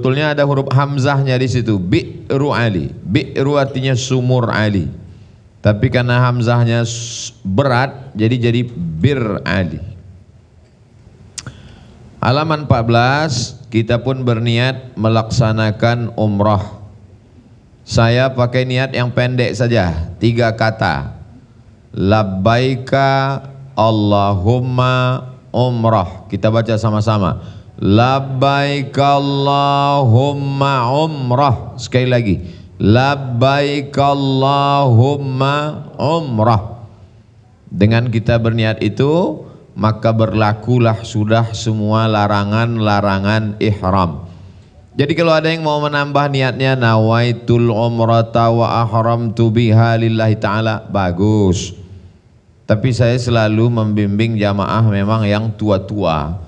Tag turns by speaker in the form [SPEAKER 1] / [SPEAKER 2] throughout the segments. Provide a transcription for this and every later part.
[SPEAKER 1] Sebetulnya ada huruf hamzahnya di situ, bi'ru Ali. Bi'ru artinya sumur Ali. Tapi karena hamzahnya berat, jadi bir Ali. Halaman 14, kita pun berniat melaksanakan umrah. Saya pakai niat yang pendek saja, 3 kata. Labbaika Allahumma umrah. Kita baca sama-sama. Labbaika Allahumma umrah. Sekali lagi. Labbaika Allahumma umrah. Dengan kita berniat itu, maka berlakulah sudah semua larangan-larangan ihram. Jadi kalau ada yang mau menambah niatnya, nawaitul umrata wa ahramtu biha lillahi ta'ala, bagus. Tapi saya selalu membimbing jamaah memang yang tua-tua.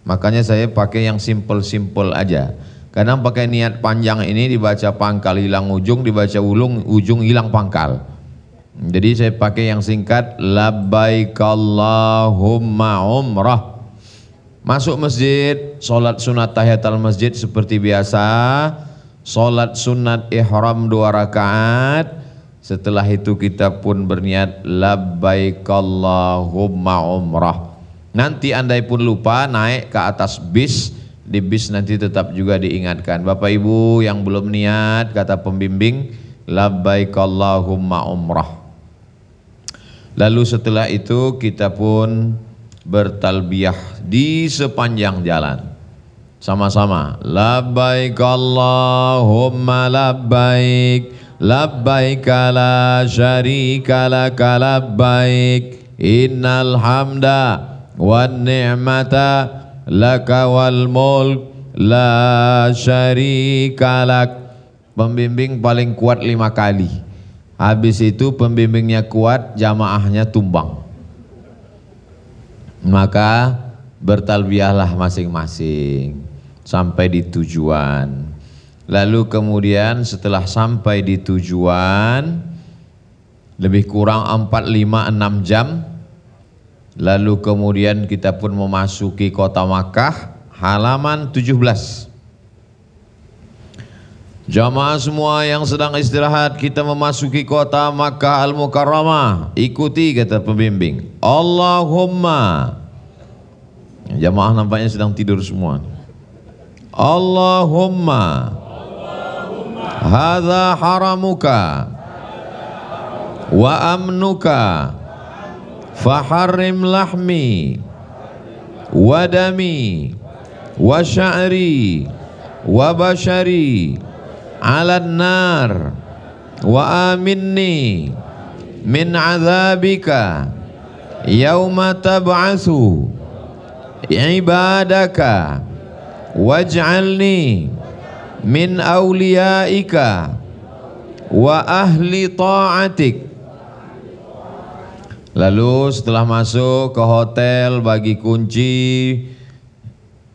[SPEAKER 1] Makanya saya pakai yang simple-simple aja. Kadang pakai niat panjang ini dibaca pangkal hilang ujung, dibaca ujung hilang pangkal. Jadi saya pakai yang singkat, labbaik Allahumma umrah. Masuk masjid, sholat sunat tahiyatul masjid seperti biasa, sholat sunat ihram 2 rakaat. Setelah itu kita pun berniat labbaik Allahumma umrah. Nanti andai pun lupa naik ke atas bis, di bis nanti tetap juga diingatkan. Bapak Ibu yang belum niat, kata pembimbing, labbaik Allahumma umrah. Lalu setelah itu kita pun bertalbiyah di sepanjang jalan. Sama-sama. Labbaik Allahumma labbaik, labbaik la syarika laka labbaik, innal hamda wan ni'mata laka wal mulk la syarika lak. Pembimbing paling kuat 5 kali. Habis itu pembimbingnya kuat, jamaahnya tumbang. Maka bertalbiyahlah masing-masing sampai di tujuan. Lalu kemudian setelah sampai di tujuan, lebih kurang 4, 5, 6 jam, lalu kemudian kita pun memasuki kota Makkah, halaman 17. Jamaah semua yang sedang istirahat, kita memasuki kota Makkah Al-Mukarramah. Ikuti kata pembimbing. Allahumma. Jamaah nampaknya sedang tidur semua. Allahumma. Hadza haramuka wa amnuka faharrim lahmi wa dami wa sya'ri wa bashari ala nar wa aminni min azabika yauma tab'atsu ibadaka waj'alni min awliyaika wa ahli ta'atik. Lalu setelah masuk ke hotel, bagi kunci,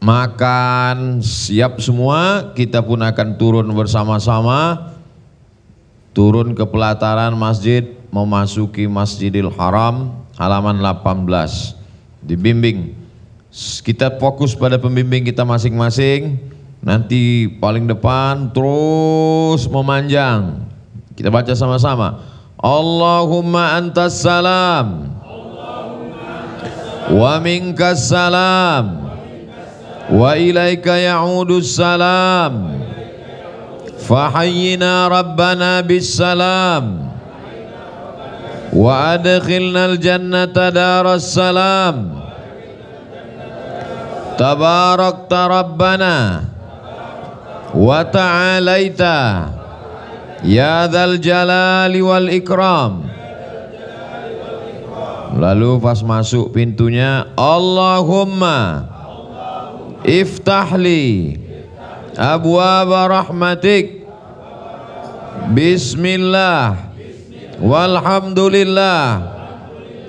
[SPEAKER 1] makan, siap semua, kita pun akan turun bersama-sama, turun ke pelataran masjid, memasuki Masjidil Haram, halaman 18. Dibimbing, kita fokus pada pembimbing kita masing-masing, nanti paling depan terus memanjang. Kita baca sama-sama. Allahumma antas salam wa minkas salam wa ilaika ya'udus salam fahayyina rabbana bis salam wa adkhilnal jannata daras salam tabarakta rabbana wa ta'alaita ya dzal jalali wal ikram. Lalu pas masuk pintunya, Allahumma iftahli abwaaba rahmatik bismillah walhamdulillah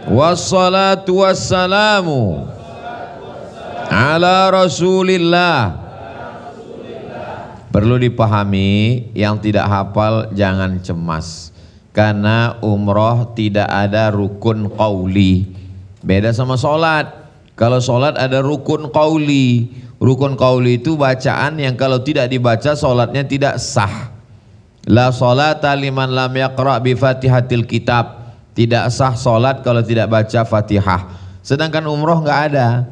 [SPEAKER 1] wassalatu wassalamu ala rasulillah. Perlu dipahami, yang tidak hafal jangan cemas, karena umroh tidak ada rukun qauli. Beda sama sholat. Kalau sholat ada rukun qauli. Rukun qauli itu bacaan yang kalau tidak dibaca solatnya tidak sah. La salata liman lam yaqra bi fatihatil kitab. Tidak sah solat kalau tidak baca Fatihah. Sedangkan umroh nggak ada.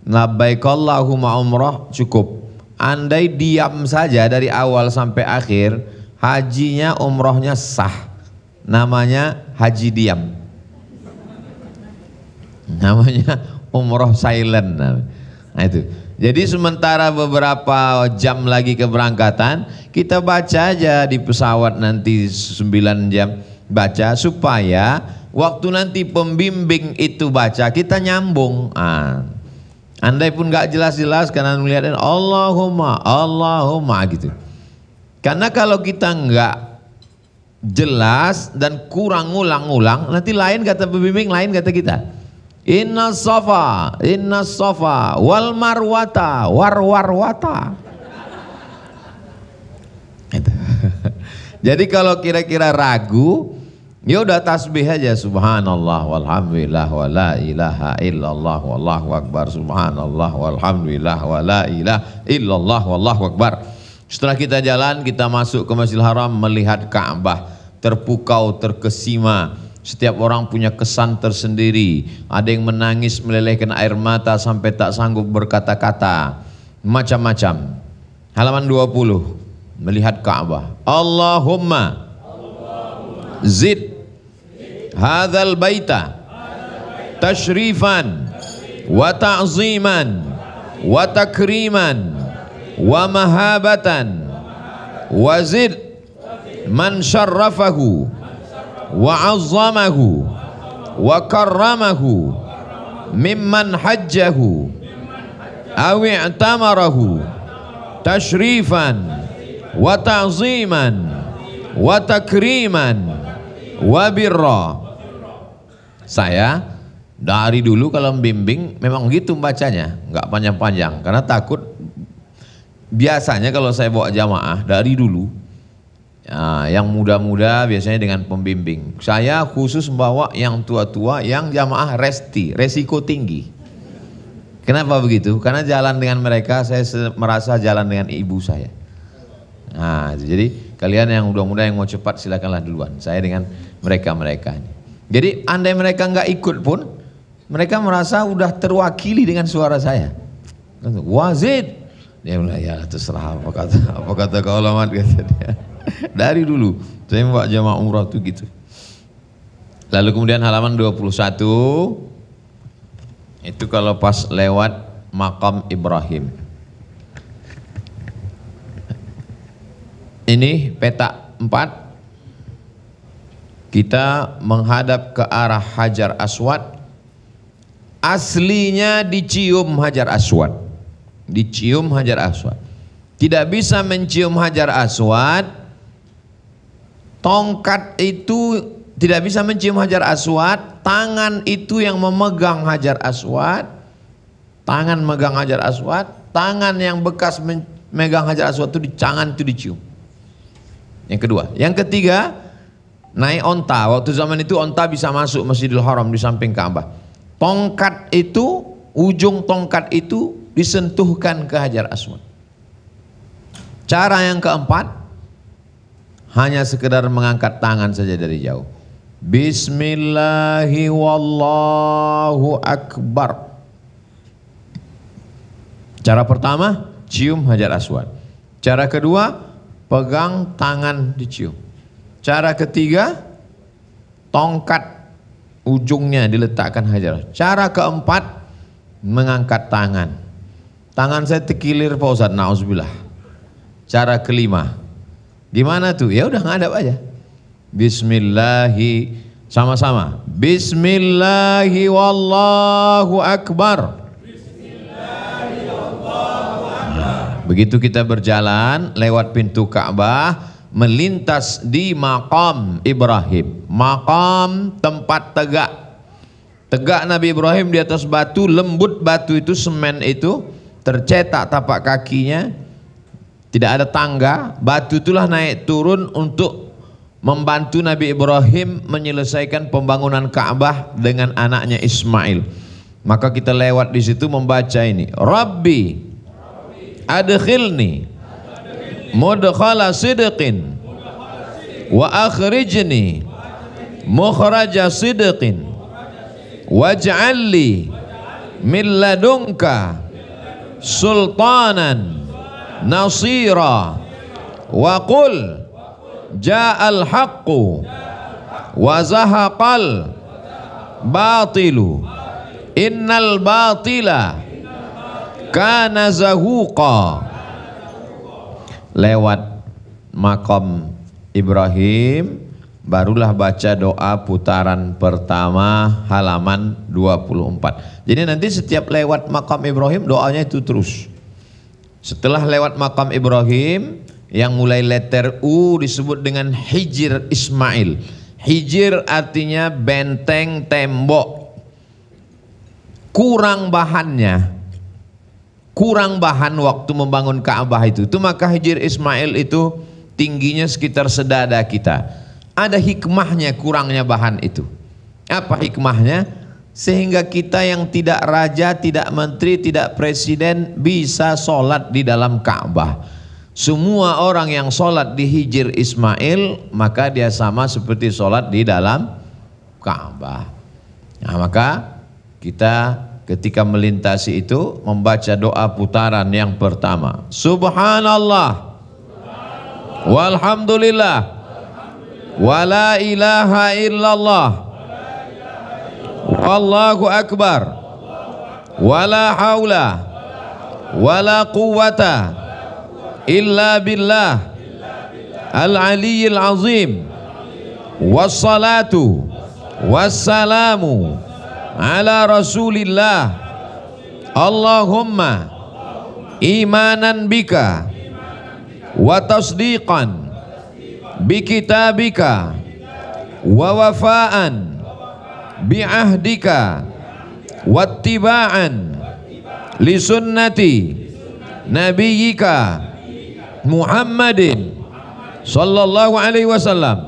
[SPEAKER 1] Labbaik Allahumma umroh cukup. Andai diam saja dari awal sampai akhir, hajinya umrohnya sah. Namanya haji diam. Namanya umroh silent. Nah itu. Jadi sementara beberapa jam lagi keberangkatan, kita baca aja di pesawat nanti 9 jam baca, supaya waktu nanti pembimbing itu baca kita nyambung. Andai pun gak jelas-jelas karena melihat Allahumma Allahumma gitu. Karena kalau kita nggak jelas dan kurang ngulang-ngulang, nanti lain kata pembimbing, lain kata kita. Inna safa wal marwata warwata. Jadi kalau kira-kira ragu, ya udah tasbih aja, subhanallah walhamdulillah wa la ilaha illallah wallahu akbar, subhanallah walhamdulillah wa la ilaha illallah wallahu akbar. Setelah kita jalan, kita masuk ke Masjidil Haram, melihat Ka'bah terpukau, terkesima. Setiap orang punya kesan tersendiri. Ada yang menangis melelehkan air mata sampai tak sanggup berkata-kata. Macam-macam. Halaman 20, melihat Ka'bah. Allahumma zid hadzal baita tashrifan wa ta'ziman wa takriman wa mahabatan wazid man syarrafahu wa azzamahu wa karramahu mimman hajjahu aw i'tamarahu tashrifan wa ta'ziman wa takriman wa birra. Saya dari dulu kalau membimbing memang gitu bacanya, nggak panjang-panjang karena takut. Biasanya kalau saya bawa jamaah dari dulu, yang muda-muda biasanya dengan pembimbing. Saya khusus bawa yang tua-tua, yang jamaah resiko tinggi. Kenapa begitu? Karena jalan dengan mereka saya merasa jalan dengan ibu saya. Nah, jadi kalian yang muda-muda yang mau cepat silakanlah duluan. Saya dengan mereka-mereka. Jadi andai mereka nggak ikut pun, mereka merasa udah terwakili dengan suara saya. Wazid. Dia bilang, ya terserah apa kata kau alamat, kata dia. Dari dulu saya membawa jamaah umrah tuh gitu. Lalu kemudian halaman 21 itu kalau pas lewat makam Ibrahim. Ini peta 4. Kita menghadap ke arah Hajar Aswad. Aslinya dicium Hajar Aswad. Dicium Hajar Aswad. Tidak bisa mencium Hajar Aswad. Tongkat itu tidak bisa mencium Hajar Aswad. Tangan itu yang memegang Hajar Aswad. Tangan megang Hajar Aswad. Tangan yang bekas memegang Hajar Aswad itu di tangan itu dicium. Yang kedua. Yang ketiga, naik onta. Waktu zaman itu onta bisa masuk Masjidil Haram di samping Ka'bah. Tongkat itu, ujung tongkat itu disentuhkan ke Hajar Aswad. Cara yang keempat, hanya sekedar mengangkat tangan saja dari jauh. Bismillahi wallahu akbar. Cara pertama, cium Hajar Aswad. Cara kedua, pegang tangan dicium. Cara ketiga, tongkat ujungnya diletakkan Hajar. Cara keempat, mengangkat tangan. Tangan saya terkilir Pak Ustadz, na'udzubillah. Cara kelima, gimana tuh? Ya udah ngadap aja. Bismillahi, sama-sama. Bismillahi wallahu akbar. Nah, begitu kita berjalan lewat pintu Ka'bah, melintas di makam Ibrahim. Makam tempat tegak. Tegak Nabi Ibrahim di atas batu, lembut batu itu, semen itu, tercetak tapak kakinya, tidak ada tangga. Batu itulah naik turun untuk membantu Nabi Ibrahim menyelesaikan pembangunan Ka'bah dengan anaknya Ismail. Maka kita lewat di situ membaca ini, Rabbi adkhilni mudkhala sidqin wa akhrijni mukhraja sidqin waj'alli min ladunka sultanan nasira wa qul ja'al haqqu wa zahaqal batilu innal batila kana zahuqa. Lewat makam Ibrahim barulah baca doa putaran pertama halaman 24. Jadi nanti setiap lewat makam Ibrahim doanya itu terus. Setelah lewat makam Ibrahim yang mulai letter U disebut dengan Hijr Ismail. Hijr artinya benteng tembok. Kurang bahannya. Kurang bahan waktu membangun Ka'bah itu maka Hijr Ismail itu tingginya sekitar sedada kita. Ada hikmahnya kurangnya bahan itu. Apa hikmahnya? Sehingga kita yang tidak raja, tidak menteri, tidak presiden bisa sholat di dalam Ka'bah. Semua orang yang sholat di Hijr Ismail maka dia sama seperti sholat di dalam Ka'bah. Nah, maka kita ketika melintasi itu membaca doa putaran yang pertama. Subhanallah walhamdulillah wala ilaha illallah wallahu akbar wala haula wala quwwata illa billah al-aliyyil azim wassalatu wassalamu ala rasulillah Allahumma imanan bika wa tasdiqan bi kitabika wa wafaan bi ahdika wattiba'an li sunnati nabiyyika Muhammadin sallallahu alaihi wasallam.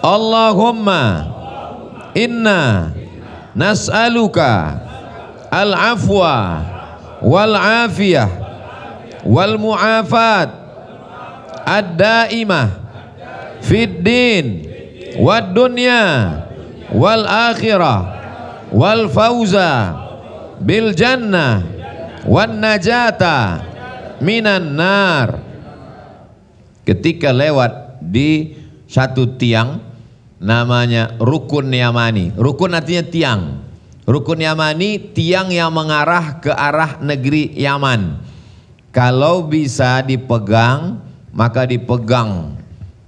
[SPEAKER 1] Allahumma inna nas'aluka al-afwa wal afiyah wal mu'afat ad-daimah fid din wad dunya wal akhirah wal fauza bil jannah wan najata minan nar. Ketika lewat di satu tiang namanya Rukun Yamani. Rukun artinya tiang. Rukun Yamani tiang yang mengarah ke arah negeri Yaman. Kalau bisa dipegang maka dipegang.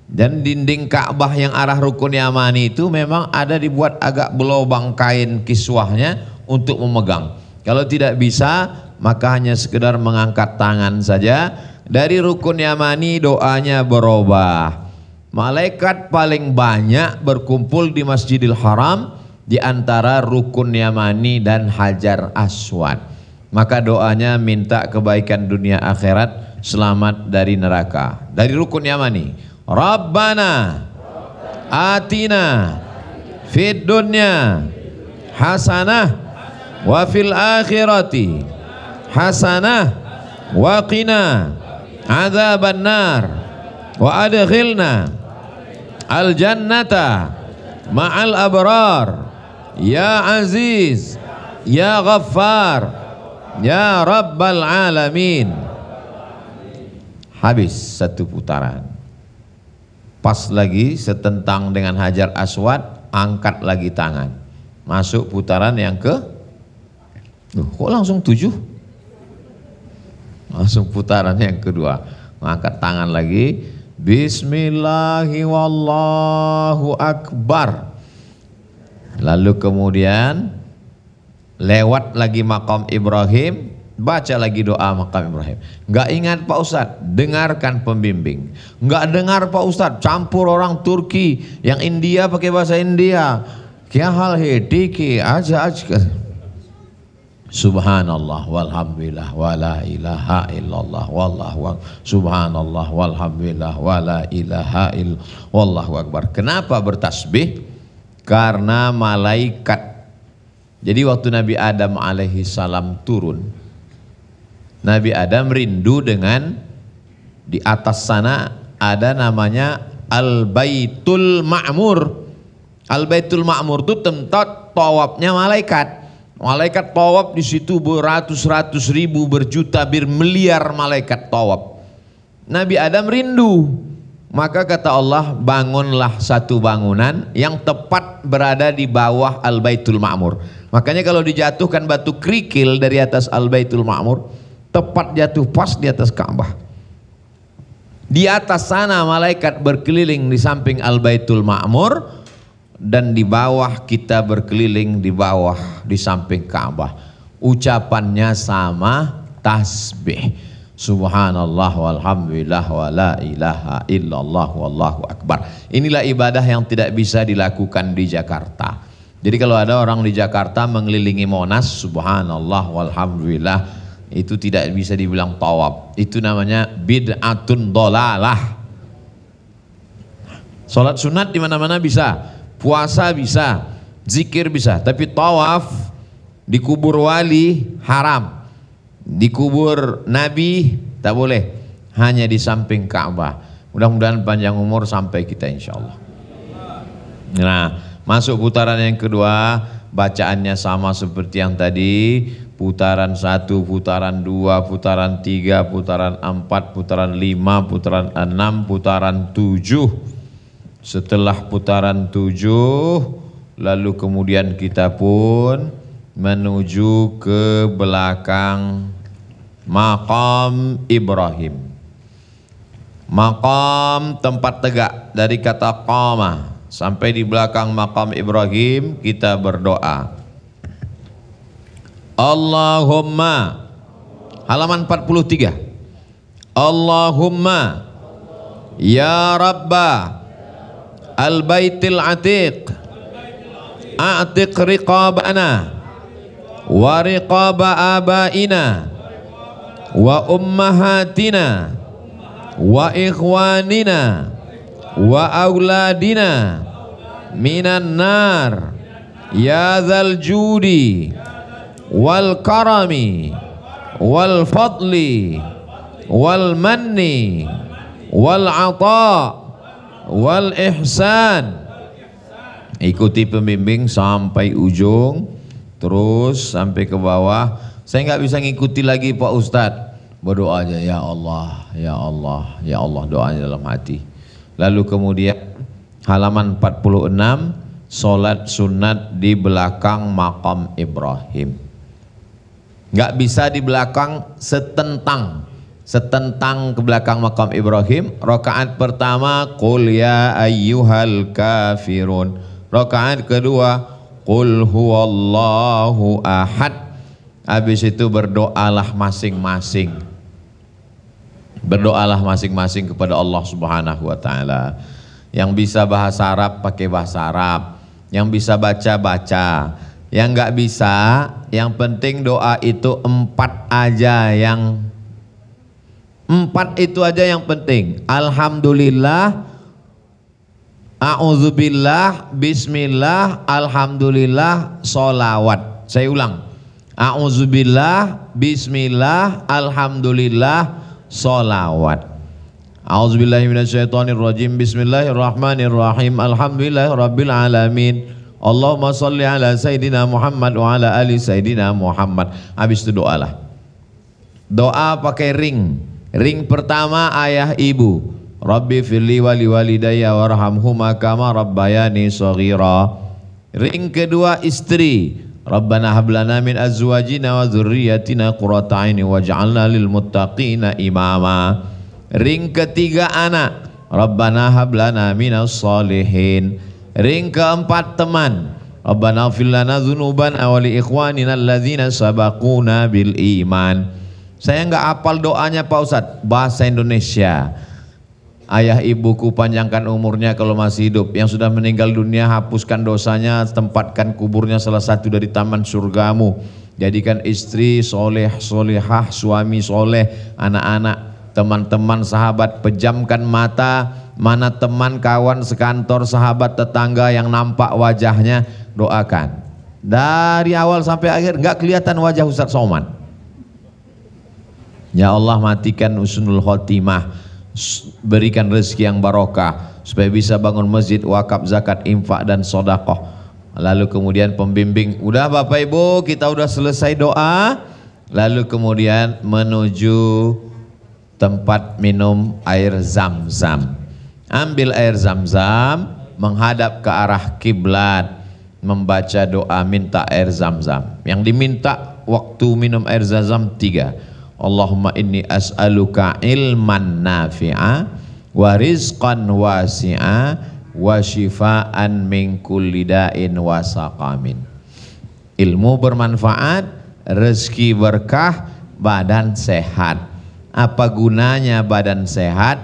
[SPEAKER 1] Dan dinding Ka'bah yang arah Rukun Yamani itu memang ada dibuat agak berlubang kain kiswahnya untuk memegang. Kalau tidak bisa maka hanya sekedar mengangkat tangan saja. Dari Rukun Yamani doanya berubah. Malaikat paling banyak berkumpul di Masjidil Haram di antara Rukun Yamani dan Hajar Aswad. Maka doanya minta kebaikan dunia akhirat, selamat dari neraka. Dari Rukun Yamani, Rabbana atina fid dunya hasanah wa fil akhirati hasanah wa qina adzaban nar wa adkhilna al jannata ma'al abrar ya aziz ya ghaffar ya rabbal alamin. Habis satu putaran, pas lagi setentang dengan Hajar Aswad, angkat lagi tangan, masuk putaran yang ke kok langsung 7? Langsung putaran yang kedua, angkat tangan lagi, bismillahi wallahu akbar. Lalu kemudian lewat lagi makam Ibrahim, baca lagi doa makam Ibrahim. Enggak ingat Pak Ustadz, dengarkan pembimbing. Enggak dengar Pak Ustadz, campur orang Turki, yang India pakai bahasa India. Kya hal hai diki aja. Subhanallah walhamdulillah wala ilaha illallah wallahu akbar. Subhanallah walhamdulillah wala ilaha illallah wallahu akbar. Kenapa bertasbih? Karena malaikat. Jadi waktu Nabi Adam alaihi salam turun, Nabi Adam rindu dengan di atas sana ada namanya Al-Baitul Ma'mur. Al-Baitul Ma'mur itu tempat tawafnya malaikat. Malaikat tawaf di situ beratus-ratus ribu, berjuta, bermiliar malaikat tawaf. Nabi Adam rindu. Maka kata Allah, bangunlah satu bangunan yang tepat berada di bawah Al-Baitul Ma'mur. Makanya kalau dijatuhkan batu kerikil dari atas Al-Baitul Ma'mur, tepat jatuh pas di atas Ka'bah. Di atas sana malaikat berkeliling di samping Al-Baitul Ma'mur, dan di bawah kita berkeliling di bawah di samping Ka'bah. Ucapannya sama, tasbih. Subhanallah walhamdulillah wa la ilaha illallah wallahu akbar. Inilah ibadah yang tidak bisa dilakukan di Jakarta. Jadi kalau ada orang di Jakarta mengelilingi Monas, subhanallah walhamdulillah, itu tidak bisa dibilang tawaf. Itu namanya bid'atun dolalah. Salat sunat di mana-mana bisa, puasa bisa, zikir bisa, tapi tawaf di kubur wali haram. Di kubur Nabi tak boleh, hanya di samping Ka'bah. Mudah-mudahan panjang umur sampai kita insya Allah. Nah, masuk putaran yang kedua, bacaannya sama seperti yang tadi. Putaran 1, putaran 2, putaran 3, putaran 4, putaran 5, putaran 6, putaran 7. Setelah putaran 7, lalu kemudian kita pun menuju ke belakang Maqam Ibrahim. Maqam tempat tegak, dari kata qama sampai di belakang Maqam Ibrahim kita berdoa. Allahumma, halaman 43. Allahumma ya Rabba al-baitil atiq, a'tiq riqabana wa riqaba abaina wa ummahatina wa ikhwanina wa auladina minan nar ya dzal judi wal karami wal fadli wal manni wal ata wal ihsan. Ikuti pembimbing sampai ujung, terus sampai ke bawah. Saya nggak bisa ngikuti lagi Pak Ustadz. Berdoa aja, ya Allah, ya Allah, ya Allah, doanya dalam hati. Lalu kemudian halaman 46, sholat sunat di belakang Maqam Ibrahim. Nggak bisa di belakang, setentang ke belakang Maqam Ibrahim. Rakaat pertama, qul ya ayyuhal kafirun. Rakaat kedua, qul huwallahu ahad. Habis itu berdoalah masing-masing. Berdoalah masing-masing kepada Allah Subhanahu wa taala. Yang bisa bahasa Arab pakai bahasa Arab, yang bisa baca-baca, yang nggak bisa, yang penting doa itu 4 aja, yang 4 itu aja yang penting. Alhamdulillah, a'udzubillah, bismillah, alhamdulillah, sholawat. Saya ulang. A'udzubillah, bismillah, alhamdulillah, sholawat. A'udzubillahi minasyaitonirrajim. Bismillahirrahmanirrahim. Alhamdulillahirabbil alamin. Allahumma shalli ala sayidina Muhammad wa ala ali sayidina Muhammad. Habis itu doalah. Doa pakai ring. Ring pertama ayah ibu. Rabbi firli wali walidayya warhamhuma kama rabbayani shaghira. Ring kedua istri. Rabbana hablana min azwajina wa dzurriyyatina qurrata a'yun waj'alna lil muttaqina imama. Ring ketiga anak. Rabbana hablana minas shalihin. Ring keempat teman. Rabbana ighfir lana dzunubana wa li ikhwanina alladzina sabaquna bil iman. Saya enggak hafal doanya Pak Ustadz, bahasa Indonesia. Ayah ibuku panjangkan umurnya kalau masih hidup. Yang sudah meninggal dunia hapuskan dosanya, tempatkan kuburnya salah satu dari taman surgamu. Jadikan istri soleh, solehah, suami soleh, anak-anak, teman-teman, sahabat. Pejamkan mata, mana teman, kawan, sekantor, sahabat, tetangga yang nampak wajahnya, doakan. Dari awal sampai akhir nggak kelihatan wajah Ustadz Somad. Ya Allah, matikan husnul khotimah, berikan rezeki yang barokah supaya bisa bangun masjid, wakaf, zakat, infak dan sedekah. Lalu kemudian pembimbing, udah Bapak Ibu kita udah selesai doa, lalu kemudian menuju tempat minum air Zam-Zam. Ambil air Zam-Zam, menghadap ke arah kiblat, membaca doa minta air Zam-Zam. Yang diminta waktu minum air Zam-Zam 3. Allahumma inni as'aluka ilman nafi'a wa rizqan wasi'a wa shifaan min kulli da'in wa saqamin. Ilmu bermanfaat, rezeki berkah, badan sehat. Apa gunanya badan sehat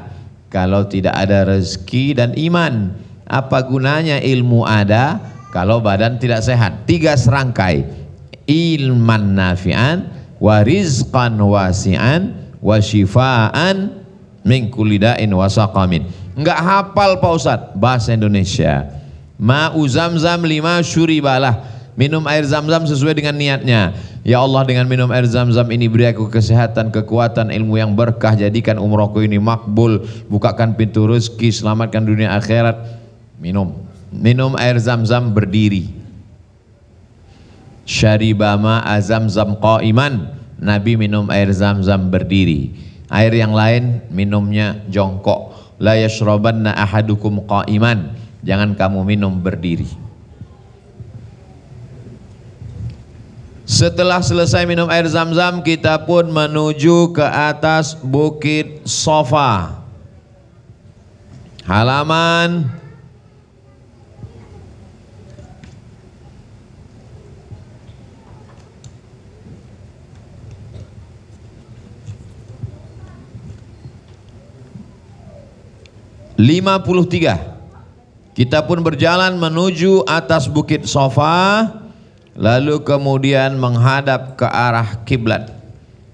[SPEAKER 1] kalau tidak ada rezeki dan iman? Apa gunanya ilmu ada kalau badan tidak sehat? 3 serangkai, ilman nafi'an wa rizqan wasi'an wa shifaan min kulli da'in wa saqamin. Enggak hafal Pak Ustadz bahasa Indonesia. Ma'u Zamzam 5 syuribalah. Minum air Zam-Zam sesuai dengan niatnya. Ya Allah, dengan minum air Zam-Zam ini beri aku kesehatan, kekuatan, ilmu yang berkah, jadikan umrohku ini makbul, bukakan pintu rezeki, selamatkan dunia akhirat. Minum air Zam-Zam berdiri. Syariba ma'a Zamzam qa'iman. Nabi minum air Zam-Zam berdiri. Air yang lain minumnya jongkok. La yashrabanna ahadukum qa'iman. Jangan kamu minum berdiri. Setelah selesai minum air Zam-Zam, kita pun menuju ke atas Bukit Sofa. Halaman 53. Kita pun berjalan menuju atas Bukit Sofa, lalu kemudian menghadap ke arah kiblat.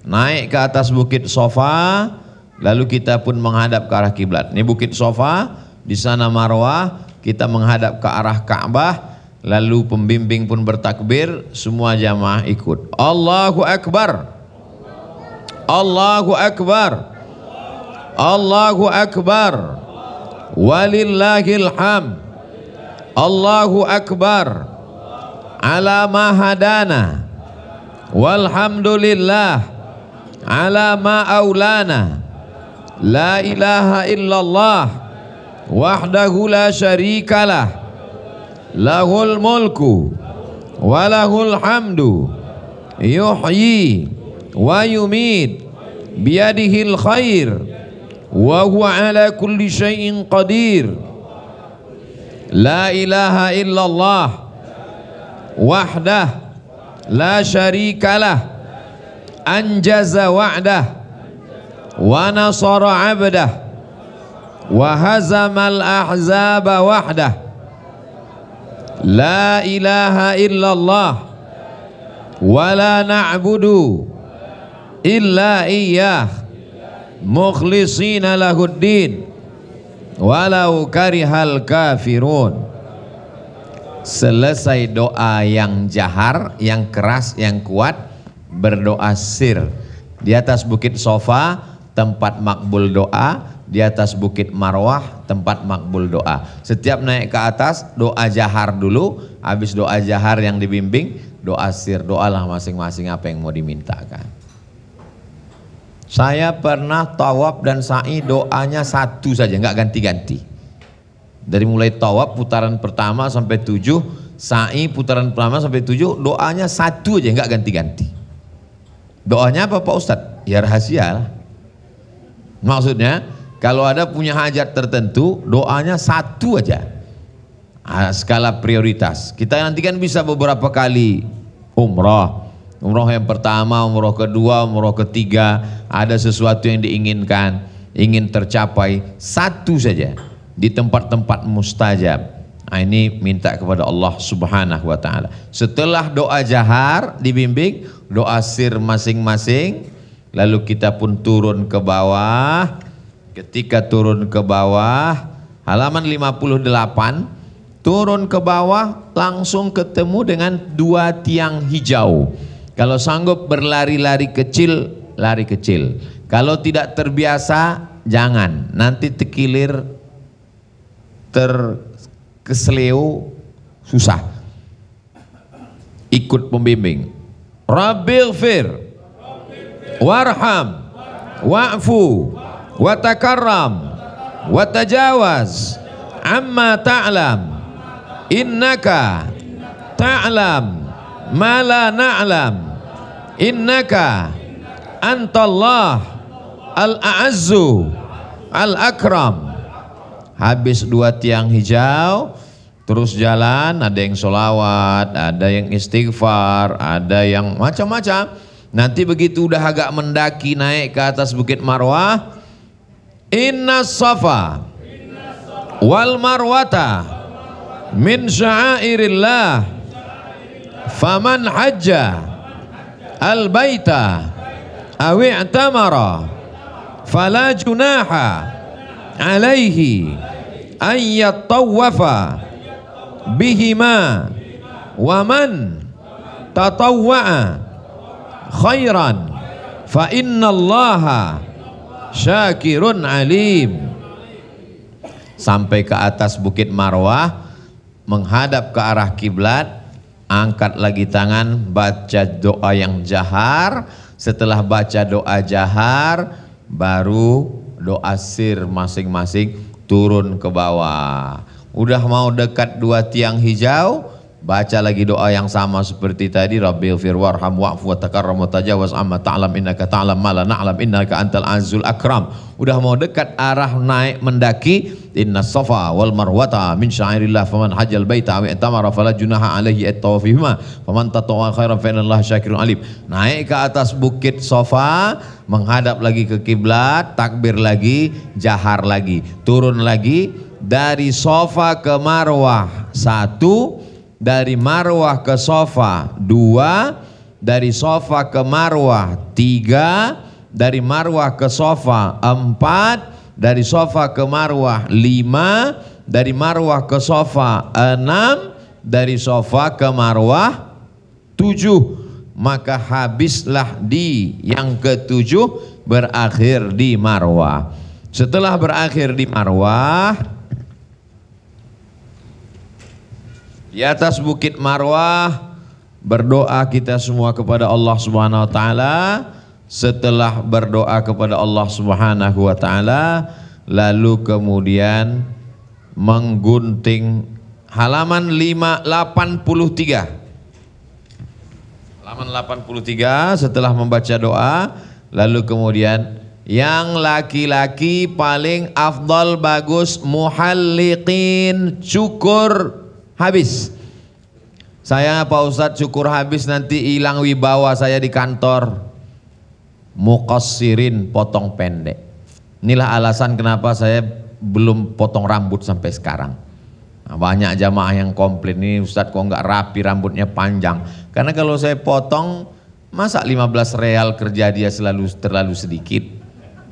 [SPEAKER 1] Naik ke atas Bukit Sofa, lalu kita pun menghadap ke arah kiblat. Ini Bukit Sofa, di sana Marwah, kita menghadap ke arah Ka'bah, lalu pembimbing pun bertakbir, semua jamaah ikut. Allahu Akbar. Allahu Akbar. Allahu Akbar. Walillahil hamd. Allahu Akbar. Ala ma hadana. Walhamdulillah. Ala ma aulana. La ilaha illallah. Wahdahu la syarikalah. Lahul mulku. Walahul hamdu. Yuhyi. Wa yumid. Biyadihil khair. Wa huwa ala kulli syai'in qadir. La ilaha illallah wahdah la syarikalah anjaza wa'dah wa nasara 'abdah wa hazamal ahzaba wahdah. La ilaha illallah wa la na'budu illa iyyah mukhlishina lahuddin walau karihal kafirun. Selesai doa yang jahar, yang keras, yang kuat, berdoa sir di atas Bukit Sofa, tempat makbul doa. Di atas Bukit Marwah, tempat makbul doa. Setiap naik ke atas doa jahar dulu, habis doa jahar yang dibimbing, doa sir, doalah masing-masing apa yang mau dimintakan. Saya pernah tawaf dan sa'i doanya satu saja, nggak ganti-ganti. Dari mulai tawaf putaran pertama sampai 7, sa'i putaran pertama sampai 7, doanya satu aja, nggak ganti-ganti. Doanya apa Pak Ustadz? Ya rahasia lah. Maksudnya kalau ada punya hajat tertentu, doanya satu aja. Skala prioritas. Kita nanti kan bisa beberapa kali umrah. Umroh yang pertama, umroh kedua, umroh ketiga, ada sesuatu yang diinginkan, ingin tercapai, satu saja di tempat-tempat mustajab. Nah, ini minta kepada Allah Subhanahu wa Ta'ala. Setelah doa jahar dibimbing, doa sir masing-masing, lalu kita pun turun ke bawah. Ketika turun ke bawah, halaman 58, turun ke bawah langsung ketemu dengan 2 tiang hijau. Kalau sanggup berlari-lari kecil lari kecil. Kalau tidak terbiasa jangan, nanti terkilir, terkesleo, susah. Ikut pembimbing. Rabbighfir warham wa'fu watakarram watajawaz amma ta'lam innaka ta'lam ma la na'lam innaka antallah al-a'azzu al-akram. Habis 2 tiang hijau terus jalan, ada yang sholawat, ada yang istighfar, ada yang macam-macam. Nanti begitu udah agak mendaki naik ke atas Bukit Marwah, inna safa wal marwata min sya'airillah faman hajja al baita aw i'tamara fala junaha alaihi an yattawafa bihima wa man tatawwa'a khairan fa innallaha syakirun alim. Sampai ke atas Bukit Marwah, menghadap ke arah kiblat, angkat lagi tangan, baca doa yang jahar. Setelah baca doa jahar, baru doa sir masing-masing turun ke bawah. Udah mau dekat 2 tiang hijau, baca lagi doa yang sama seperti tadi, Rabbighfir warham wa'fu watakarram watajawaz amma ta'lam innaka ta'lam ma la na'lam innaka antal azizul akram. Udah mau dekat arah naik mendaki, inna safa wal marwata min sya'airillah faman hajjal baita aw i'tamara fala junaha alaihi at-tawaf bihima faman tatawwa khairan fa innallaha syakirun alim. Naik ke atas bukit Safa, menghadap lagi ke kiblat, takbir lagi, jahar lagi, turun lagi. Dari Safa ke Marwah 1, dari Marwah ke Safa 2, dari Safa ke Marwah 3, dari Marwah ke Safa 4, dari Safa ke Marwah 5, dari Marwah ke Safa 6, dari Safa ke Marwah 7. Maka habislah di yang ke-7, berakhir di Marwah. Setelah berakhir di Marwah, di atas Bukit Marwah, berdoa kita semua kepada Allah Subhanahu wa taala. Setelah berdoa kepada Allah Subhanahu wa taala, lalu kemudian menggunting halaman 583. Halaman 83 setelah membaca doa, lalu kemudian yang laki-laki paling afdal bagus muhalliqin, cukur habis. Saya Pak Ustadz cukur habis nanti hilang wibawa saya di kantor. Muqassirin, potong pendek. Inilah alasan kenapa saya belum potong rambut sampai sekarang. Nah, banyak jamaah yang komplain, ini Ustadz kok nggak rapi rambutnya panjang. Karena kalau saya potong, masa 15 real kerja dia terlalu sedikit.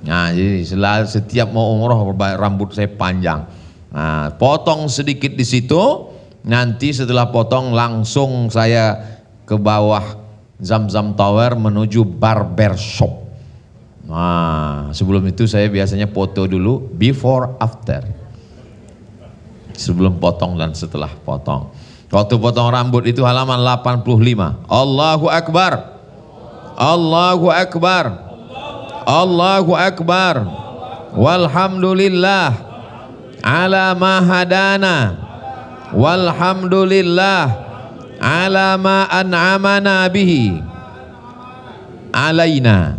[SPEAKER 1] Nah, jadi setiap mau umroh rambut saya panjang. Nah, potong sedikit di situ. Nanti setelah potong langsung saya ke bawah Zamzam Tower menuju barber shop. Nah, sebelum itu saya biasanya foto dulu before after. Sebelum potong dan setelah potong. Waktu potong rambut itu halaman 85. Allahu Akbar. Allahu Akbar. Allahu Akbar. Walhamdulillah ala ma hadana. Walhamdulillah ala ma an'amana bihi alaina.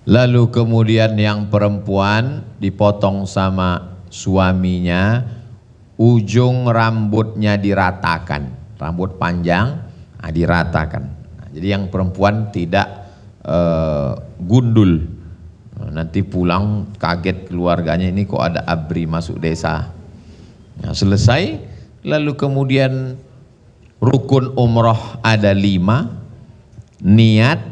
[SPEAKER 1] Lalu kemudian yang perempuan dipotong sama suaminya, ujung rambutnya diratakan, rambut panjang diratakan. Nah, jadi yang perempuan tidak gundul. Nanti pulang kaget keluarganya, ini kok ada ABRI masuk desa. Nah, selesai, lalu kemudian rukun umroh ada 5, niat,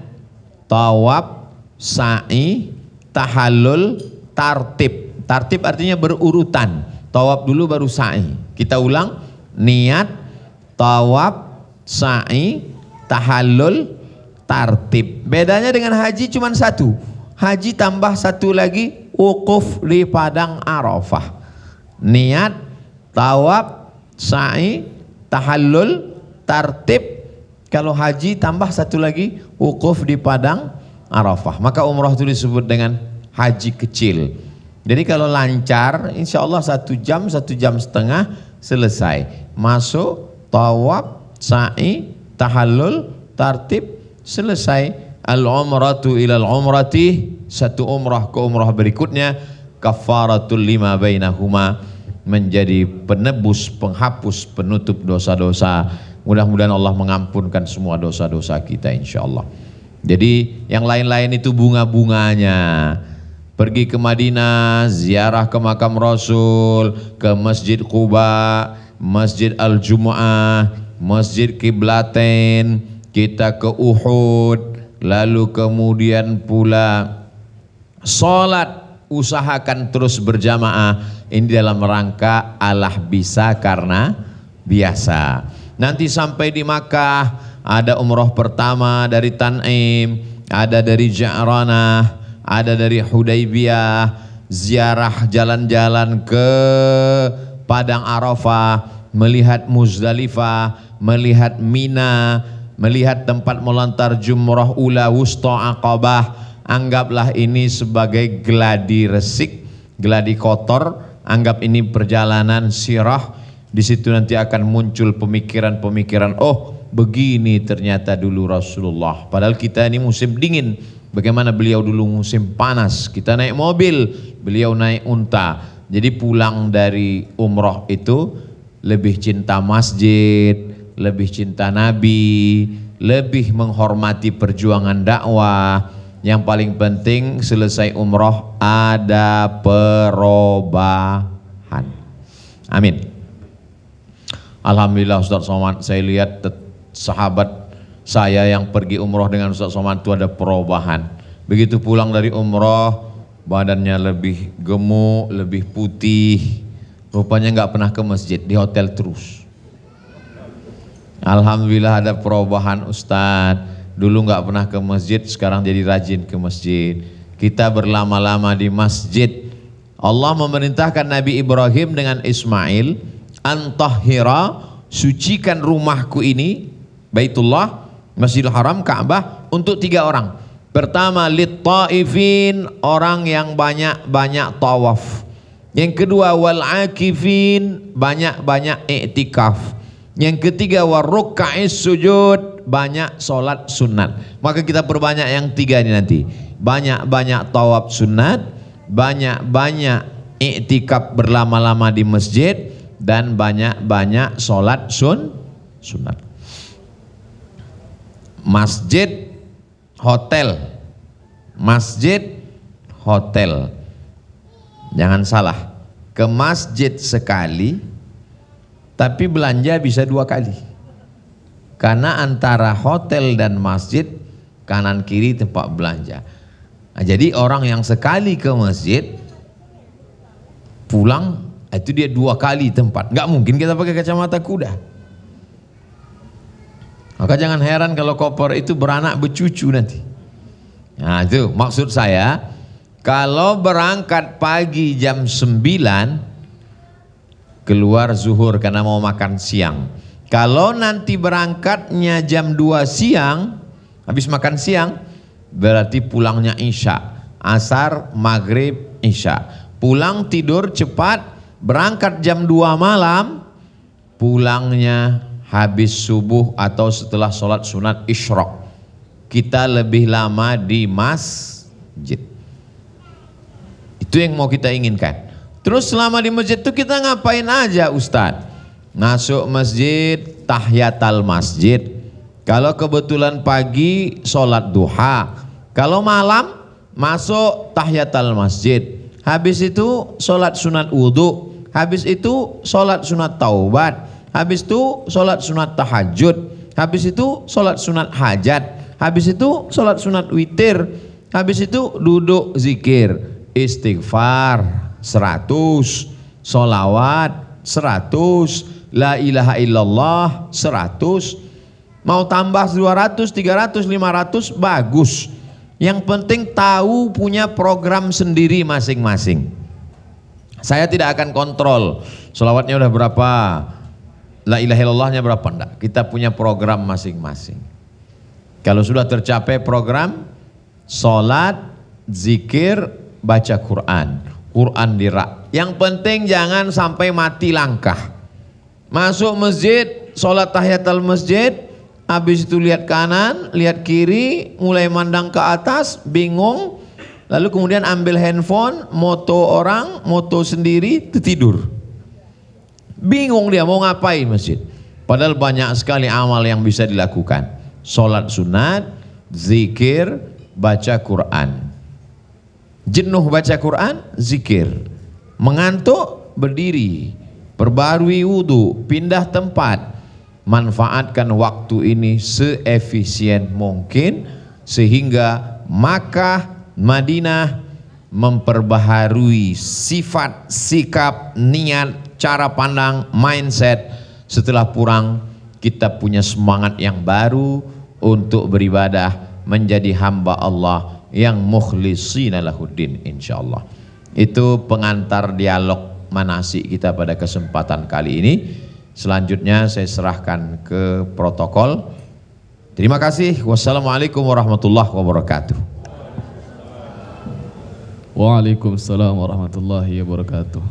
[SPEAKER 1] tawaf, sa'i, tahallul, tartib. Tartib artinya berurutan, tawaf dulu baru sa'i. Kita ulang, niat, tawaf, sa'i, tahallul, tartib. Bedanya dengan haji cuma satu. Haji tambah satu lagi, wukuf di padang Arafah. Niat, tawaf, sa'i, tahallul, tartib. Kalau haji tambah satu lagi, wukuf di padang Arafah. Maka umrah itu disebut dengan haji kecil. Jadi kalau lancar, insya Allah 1 jam, 1,5 jam selesai. Masuk, tawaf, sa'i, tahallul, tartib, selesai. Al-umratu ilal umrati, satu umrah ke umrah berikutnya, kafaratul lima bainahuma, menjadi penebus, penghapus, penutup dosa-dosa. Mudah-mudahan Allah mengampunkan semua dosa-dosa kita insya Allah. Jadi yang lain-lain itu bunga-bunganya. Pergi ke Madinah, ziarah ke makam Rasul, ke Masjid Quba, Masjid Al-Jumu'ah, Masjid Qiblatain, kita ke Uhud, lalu kemudian pula sholat, usahakan terus berjamaah. Ini dalam rangka Allah bisa karena biasa. Nanti sampai di Makkah, ada umroh pertama dari Tan'im, ada dari Ja'ranah, ada dari Hudaybiyah, ziarah jalan-jalan ke Padang Arafah, melihat Muzdalifah, melihat Mina, melihat tempat melontar jumrah ula, wusta, aqabah. Anggaplah ini sebagai gladi resik, gladi kotor. Anggap ini perjalanan sirah. Di situ nanti akan muncul pemikiran-pemikiran, oh begini ternyata dulu Rasulullah. Padahal kita ini musim dingin, bagaimana beliau dulu musim panas. Kita naik mobil, beliau naik unta. Jadi pulang dari umrah itu lebih cinta masjid, lebih cinta Nabi, lebih menghormati perjuangan dakwah. Yang paling penting selesai umrah ada perubahan. Amin. Alhamdulillah Ustaz Somad, saya lihat sahabat saya yang pergi umroh dengan Ustaz Somad itu ada perubahan. Begitu pulang dari umroh, badannya lebih gemuk, lebih putih. Rupanya nggak pernah ke masjid, di hotel terus. Alhamdulillah ada perubahan Ustaz. Dulu nggak pernah ke masjid, sekarang jadi rajin ke masjid. Kita berlama-lama di masjid. Allah memerintahkan Nabi Ibrahim dengan Ismail, antahhira, sucikan rumahku ini, Baitullah, Masjidil Haram, Ka'bah, untuk 3 orang. Pertama, lit-taifin, orang yang banyak-banyak tawaf. Yang kedua, wal-akifin, banyak-banyak i'tikaf. Yang ketiga, waruka'is sujud, banyak sholat sunat. Maka kita perbanyak yang 3 ini nanti. Banyak-banyak tawaf sunat, banyak-banyak i'tikaf berlama-lama di masjid, dan banyak-banyak sholat sunat. Masjid, hotel. Masjid, hotel. Jangan salah, ke masjid sekali, tapi belanja bisa 2 kali. Karena antara hotel dan masjid, kanan kiri tempat belanja. Nah, jadi orang yang sekali ke masjid, pulang, itu dia 2 kali tempat. Nggak mungkin kita pakai kacamata kuda. Maka jangan heran kalau koper itu beranak bercucu nanti. Nah itu maksud saya, kalau berangkat pagi jam 9, keluar zuhur karena mau makan siang. Kalau nanti berangkatnya jam 2 siang, habis makan siang, berarti pulangnya isya. Asar, maghrib, isya. Pulang tidur cepat, berangkat jam 2 malam, pulangnya habis subuh atau setelah sholat sunat isyraq. Kita lebih lama di masjid. Itu yang mau kita inginkan. Terus selama di masjid itu kita ngapain aja Ustadz? Masuk masjid, tahiyatul masjid. Kalau kebetulan pagi sholat duha. Kalau malam masuk tahiyatul masjid. Habis itu sholat sunat wudhu. Habis itu sholat sunat taubat. Habis itu sholat sunat tahajud. Habis itu sholat sunat hajat. Habis itu sholat sunat witir. Habis itu duduk zikir, istighfar 100, sholawat 100, la ilaha illallah 100. Mau tambah 200, 300, 500 bagus. Yang penting tahu punya program sendiri masing-masing. Saya tidak akan kontrol sholawatnya udah berapa, la ilaha illallahnya berapa, enggak. Kita punya program masing-masing. Kalau sudah tercapai program, sholat, zikir, baca Quran, Quran dirak. Yang penting jangan sampai mati langkah. Masuk masjid, sholat tahiyatul masjid, habis itu lihat kanan, lihat kiri, mulai mandang ke atas, bingung, lalu kemudian ambil handphone, moto orang, moto sendiri, tidur. Bingung dia mau ngapain masjid. Padahal banyak sekali amal yang bisa dilakukan. Sholat sunat, zikir, baca Quran. Jenuh baca Quran, zikir. Mengantuk, berdiri. Perbarui wudu, pindah tempat. Manfaatkan waktu ini seefisien mungkin sehingga Makkah, Madinah memperbaharui sifat, sikap, niat, cara pandang, mindset. Setelah pulang kita punya semangat yang baru untuk beribadah menjadi hamba Allah yang mukhlishina lahuddin insyaallah. Itu pengantar dialog manasik kita pada kesempatan kali ini. Selanjutnya saya serahkan ke protokol. Terima kasih. Wassalamualaikum warahmatullahi wabarakatuh.
[SPEAKER 2] Waalaikumsalam warahmatullahi wabarakatuh.